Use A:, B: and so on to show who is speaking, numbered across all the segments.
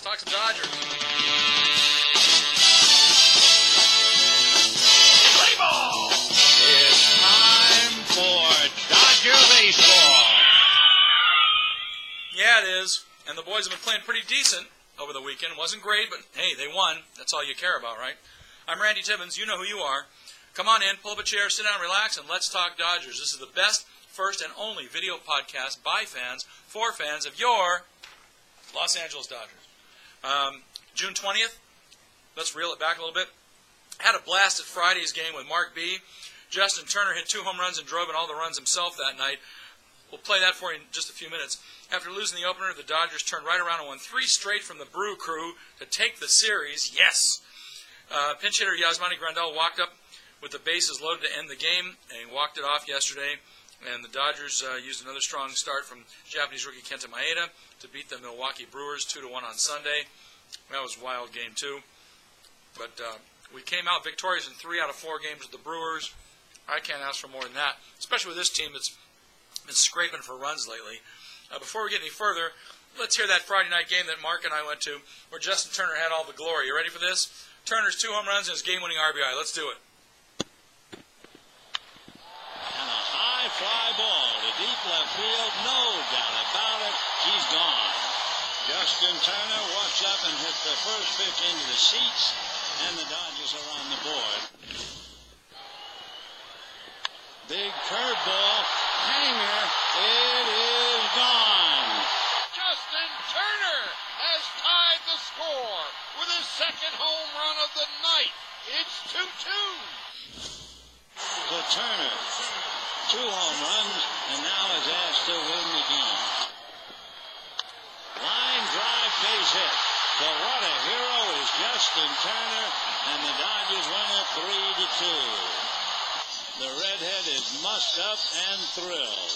A: talk some Dodgers.
B: Play ball! It's time for Dodger baseball.
A: Yeah, it is. And the boys have been playing pretty decent over the weekend. Wasn't great, but hey, they won. That's all you care about, right? I'm Randy Tibbins. You know who you are. Come on in, pull up a chair, sit down, relax, and let's talk Dodgers. This is the best, first, and only video podcast by fans, for fans of your Los Angeles Dodgers. June 20th, let's reel it back a little bit. Had a blast at Friday's game with Mark B. Justin Turner hit 2 home runs and drove in all the runs himself that night. We'll play that for you in just a few minutes. After losing the opener, the Dodgers turned right around and won 3 straight from the Brew Crew to take the series. Yes! Pinch hitter Yasmani Grandal walked up with the bases loaded to end the game, and he walked it off yesterday. And the Dodgers used another strong start from Japanese rookie Kenta Maeda to beat the Milwaukee Brewers 2-1 on Sunday. That was a wild game, too. But we came out victorious in 3 out of 4 games with the Brewers. I can't ask for more than that, especially with this team that's been scraping for runs lately. Before we get any further, let's hear that Friday night game that Mark and I went to where Justin Turner had all the glory. You ready for this? Turner's 2 home runs and his game-winning RBI. Let's do it.
C: And a high fly ball to deep left field. No doubt about it. He's gone. Justin Turner walks up and hits the first pitch into the seats, and the Dodgers are on the board. Big curveball. Hanger. It is gone.
D: Justin Turner has tied the score with his second home run of the night. It's 2-2.
C: So Turner, 2 home runs, and now is asked to win the game. Line drive base hit. So what a hero is Justin Turner, and the Dodgers win it 3-2. The redhead is mussed up and thrilled.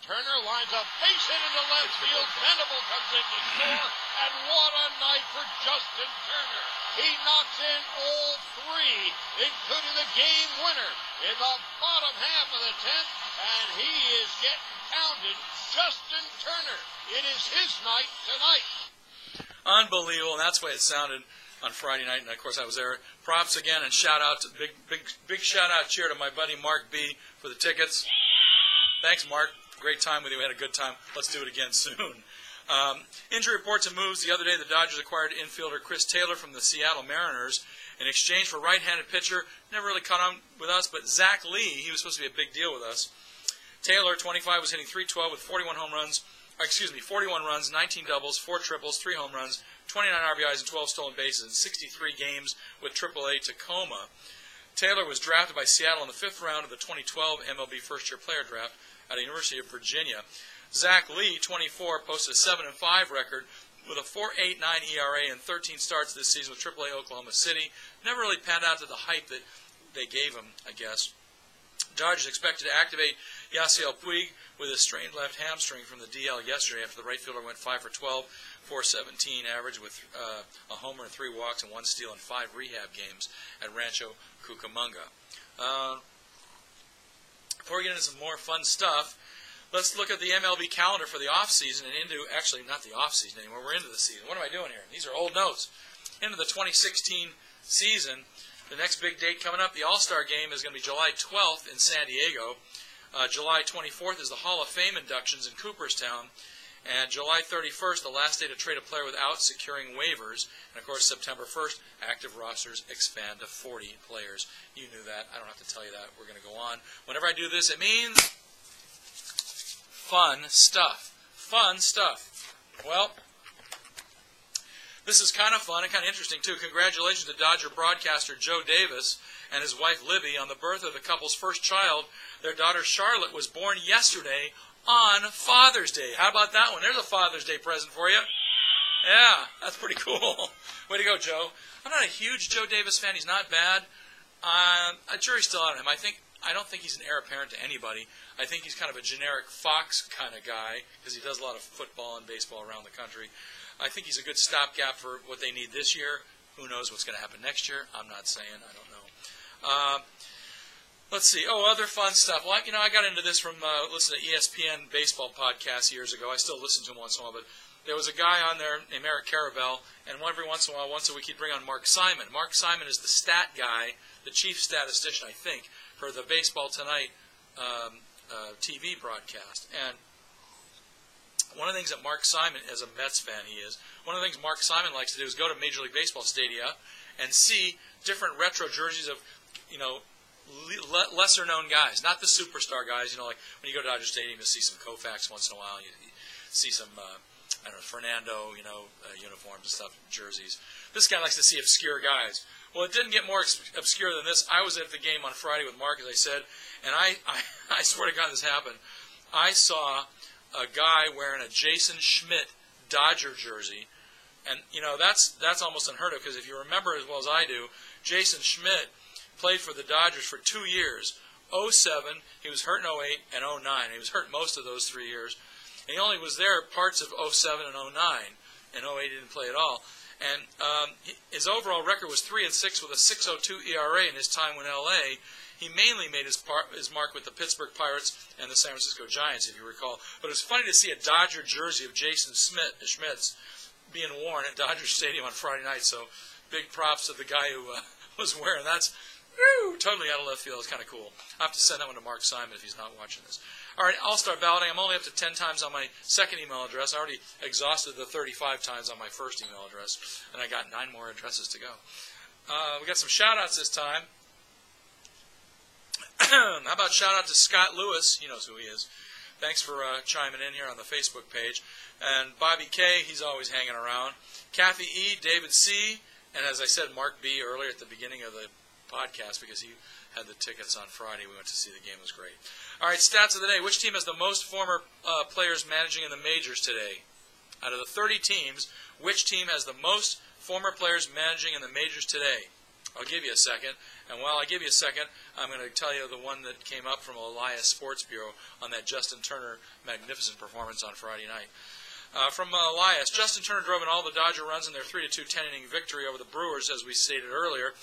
D: Turner lines up base hit into left field. Venable comes in to score, and what a night for Justin Turner. He knocks in all 3, including the game winner in the bottom half of the 10th, and he is getting counted. Justin Turner, it is his night tonight.
A: Unbelievable, and that's the way it sounded on Friday night, and of course I was there. Props again, and shout out to big shout out cheer to my buddy Mark B for the tickets. Thanks, Mark. Great time with you. We had a good time. Let's do it again soon. Injury reports and moves. The other day, the Dodgers acquired infielder Chris Taylor from the Seattle Mariners in exchange for right-handed pitcher. Never really caught on with us, but Zach Lee. He was supposed to be a big deal with us. Taylor, 25, was hitting .312 with 41 runs, 19 doubles, 4 triples, 3 home runs, 29 RBIs, and 12 stolen bases in 63 games with AAA Tacoma. Taylor was drafted by Seattle in the 5th round of the 2012 MLB First-Year Player Draft at the University of Virginia. Zach Lee, 24, posted a 7-5 record with a 4.89 ERA and 13 starts this season with AAA Oklahoma City. Never really panned out to the hype that they gave him, I guess. Dodgers expected to activate Yasiel Puig with a strained left hamstring from the DL yesterday after the right fielder went 5 for 12, 417 average with a homer and 3 walks and 1 steal in 5 rehab games at Rancho Cucamonga. Before we get into some more fun stuff, let's look at the MLB calendar for the offseason and actually not the offseason anymore, we're into the season. What am I doing here? These are old notes. Into the 2016 season. The next big date coming up, the All-Star Game, is going to be July 12th in San Diego. July 24th is the Hall of Fame inductions in Cooperstown. And July 31st, the last day to trade a player without securing waivers. And, of course, September 1st, active rosters expand to 40 players. You knew that. I don't have to tell you that. We're going to go on. Whenever I do this, it means fun stuff. Fun stuff. Well, this is kind of fun and kind of interesting, too. Congratulations to Dodger broadcaster Joe Davis and his wife Libby on the birth of the couple's first child. Their daughter Charlotte was born yesterday on Father's Day. How about that one? There's a Father's Day present for you. Yeah, that's pretty cool. Way to go, Joe. I'm not a huge Joe Davis fan. He's not bad. A jury's still out on him. I don't think he's an heir apparent to anybody. I think he's kind of a generic Fox kind of guy because he does a lot of football and baseball around the country. I think he's a good stopgap for what they need this year. Who knows what's going to happen next year? I'm not saying. I don't know. Let's see. Oh, other fun stuff. Well, I got into this from listening to ESPN baseball podcasts years ago. I still listen to them once in a while, but there was a guy on there named Eric Carabell, and every once in a while, once a week, he'd bring on Mark Simon. Mark Simon is the stat guy, the chief statistician, I think, for the Baseball Tonight TV broadcast. And one of the things that Mark Simon, as a Mets fan he is, one of the things Mark Simon likes to do is go to Major League Baseball stadia and see different retro jerseys of, you know, lesser-known guys, not the superstar guys. You know, like when you go to Dodger Stadium, you see some Koufax once in a while. You see some, I don't know, Fernando, you know, uniforms and stuff, jerseys. This guy likes to see obscure guys. Well, it didn't get more obscure than this. I was at the game on Friday with Mark, as I said, and I swear to God this happened. I saw a guy wearing a Jason Schmidt Dodger jersey, and, you know, that's almost unheard of, because if you remember as well as I do, Jason Schmidt played for the Dodgers for 2 years. 07, he was hurt in 08 and 09. He was hurt most of those 3 years. And he only was there parts of 07 and 09. In 08, he didn't play at all. And his overall record was 3-6 with a 6.02 ERA in his time in L.A. He mainly made his mark with the Pittsburgh Pirates and the San Francisco Giants, if you recall. But it was funny to see a Dodger jersey of Jason Schmitz being worn at Dodger Stadium on Friday night. So big props to the guy who was wearing that's totally out of left field. It's kind of cool. I'll have to send that one to Mark Simon if he's not watching this. All right, All-Star balloting. I'm only up to 10 times on my second email address. I already exhausted the 35 times on my first email address, and I got 9 more addresses to go. We got some shout-outs this time. How about shout-out to Scott Lewis? He knows who he is. Thanks for chiming in here on the Facebook page. And Bobby K., he's always hanging around. Kathy E., David C., and as I said, Mark B. earlier at the beginning of the podcast, because he had the tickets on Friday. We went to see the game. It was great. All right, stats of the day. Which team has the most former players managing in the majors today? Out of the 30 teams, which team has the most former players managing in the majors today? I'll give you a second. And while I give you a second, I'm going to tell you the one that came up from Elias Sports Bureau on that Justin Turner magnificent performance on Friday night. From Elias, Justin Turner drove in all the Dodger runs in their 3-2 10-inning victory over the Brewers, as we stated earlier.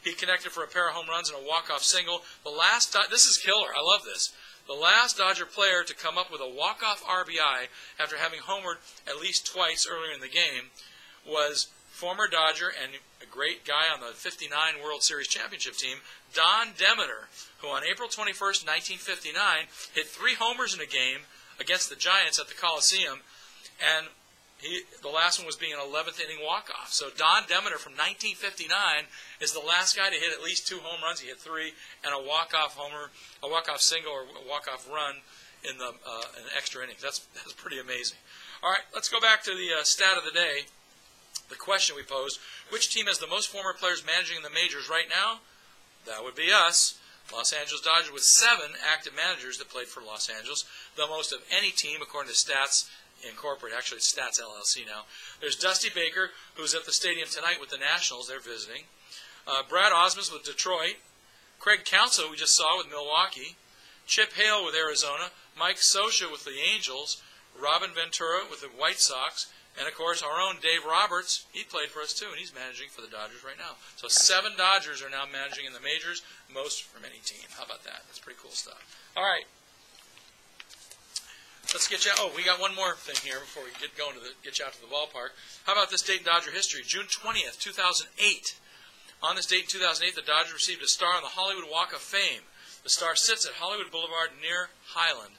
A: He connected for a pair of home runs and a walk-off single. This is killer. I love this. The last Dodger player to come up with a walk-off RBI after having homered at least twice earlier in the game was former Dodger and a great guy on the '59 World Series championship team, Don Demeter, who on April 21st, 1959, hit 3 homers in a game against the Giants at the Coliseum, and the last one was being an 11th inning walk-off. So Don Demeter from 1959 is the last guy to hit at least 2 home runs. He hit 3 and a walk-off homer, a walk-off single or a walk-off run in the extra innings. That's pretty amazing. All right, let's go back to the stat of the day. The question we posed: which team has the most former players managing in the majors right now? That would be us. Los Angeles Dodgers with 7 active managers that played for Los Angeles, the most of any team according to Stats Incorporated. Actually, it's Stats LLC now. There's Dusty Baker, who's at the stadium tonight with the Nationals. They're visiting. Brad Osmus with Detroit. Craig Counsell, we just saw, with Milwaukee. Chip Hale with Arizona. Mike Scioscia with the Angels. Robin Ventura with the White Sox. And, of course, our own Dave Roberts, he played for us too, and he's managing for the Dodgers right now. So 7 Dodgers are now managing in the majors, most from any team. How about that? That's pretty cool stuff. All right. Let's get you out. Oh, we got one more thing here before we get going to get you out to the ballpark. How about this date in Dodger history? June 20th, 2008. On this date in 2008, the Dodgers received a star on the Hollywood Walk of Fame. The star sits at Hollywood Boulevard near Highland.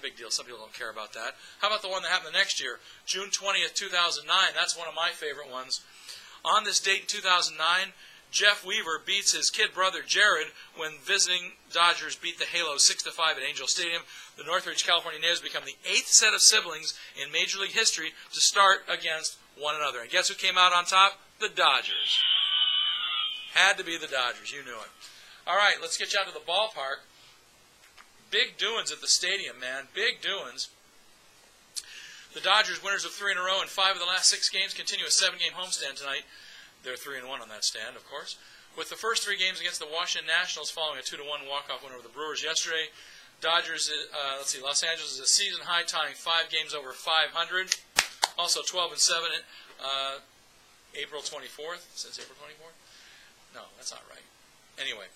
A: Big deal. Some people don't care about that. How about the one that happened the next year? June 20th, 2009. That's one of my favorite ones. On this date in 2009, Jeff Weaver beats his kid brother Jared when visiting Dodgers beat the Halo 6-5 at Angel Stadium. The Northridge, California natives become the 8th set of siblings in Major League history to start against one another. And guess who came out on top? The Dodgers. Had to be the Dodgers. You knew it. All right, let's get you out to the ballpark. Big doings at the stadium, man. Big doings. The Dodgers, winners of 3 in a row in 5 of the last 6 games, continue a 7-game homestand tonight. They're 3-1 on that stand, of course. With the first 3 games against the Washington Nationals following a 2-1 walk-off win over the Brewers yesterday. Dodgers, Los Angeles is a season high, tying 5 games over 500. Also 12-7 April 24th. Since April 24th? No, that's not right. Anyway,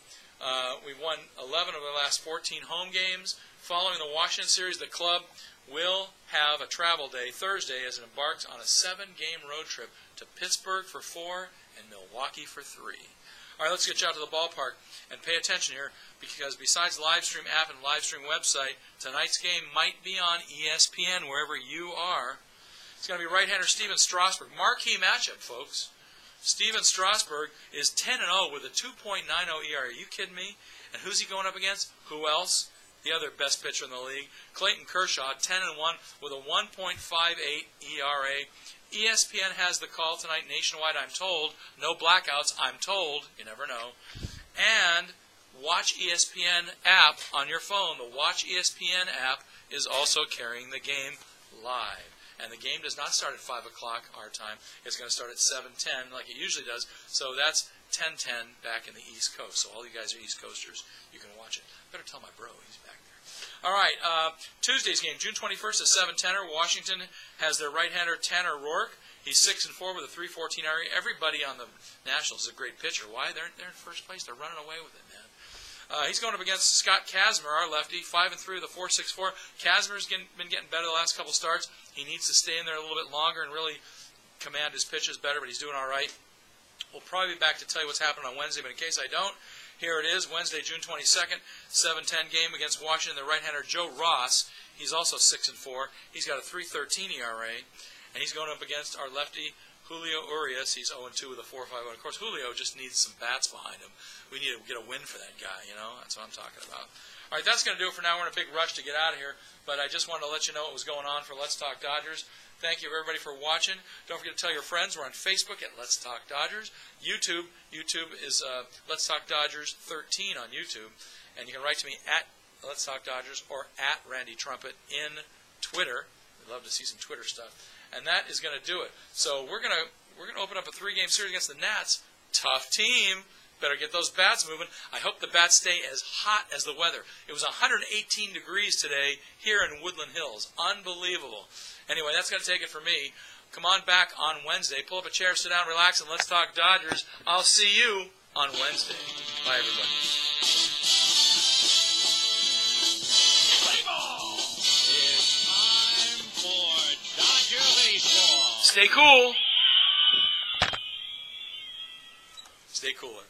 A: we've won 11 of the last 14 home games. Following the Washington series, the club will have a travel day Thursday as it embarks on a 7-game road trip to Pittsburgh for 4 and Milwaukee for 3. All right, let's get you out to the ballpark and pay attention here, because besides the Livestream app and Livestream website, tonight's game might be on ESPN wherever you are. It's going to be right-hander Steven Strasburg. Marquee matchup, folks. Steven Strasburg is 10-0 with a 2.90 ERA. Are you kidding me? And who's he going up against? Who else? The other best pitcher in the league, Clayton Kershaw, 10-1 with a 1.58 ERA. ESPN has the call tonight nationwide, I'm told. No blackouts, I'm told. You never know. And Watch ESPN app on your phone. The Watch ESPN app is also carrying the game live. And the game does not start at 5 o'clock our time. It's going to start at 7:10 like it usually does. So that's 10:10 back in the East Coast. So all you guys are East Coasters, you can watch it. Better tell my bro, he's back there. All right, Tuesday's game, June 21st at 7:10. Washington has their right-hander Tanner Roark. He's 6-4 with a 3.14 ERA. Everybody on the Nationals is a great pitcher. Why? They're in first place. They're running away with it, man. He's going up against Scott Kazmir, our lefty, 5-3 with a 4.64. Kazmir's been getting better the last couple starts. He needs to stay in there a little bit longer and really command his pitches better, but he's doing all right. We'll probably be back to tell you what's happening on Wednesday, but in case I don't, here it is, Wednesday, June 22nd, 7:10 game against Washington. The right-hander Joe Ross, he's also 6-4. He's got a 3.13 ERA, and he's going up against our lefty Julio Urias. He's 0-2 with a 4.51. Of course, Julio just needs some bats behind him. We need to get a win for that guy, you know. That's what I'm talking about. All right, that's going to do it for now. We're in a big rush to get out of here, but I just wanted to let you know what was going on for Let's Talk Dodgers. Thank you, everybody, for watching. Don't forget to tell your friends. We're on Facebook at Let's Talk Dodgers. YouTube is Let's Talk Dodgers 13 on YouTube. And you can write to me at Let's Talk Dodgers or at Randy Trumpet in Twitter. We'd love to see some Twitter stuff. And that is going to do it. So we're going to open up a 3-game series against the Nats. Tough team. Better get those bats moving. I hope the bats stay as hot as the weather. It was 118 degrees today here in Woodland Hills. Unbelievable. Anyway, that's going to take it for me. Come on back on Wednesday. Pull up a chair, sit down, relax, and let's talk Dodgers. I'll see you on Wednesday. Bye, everybody.
B: Play ball! It's time for Dodger baseball.
A: Stay cool. Stay cooler.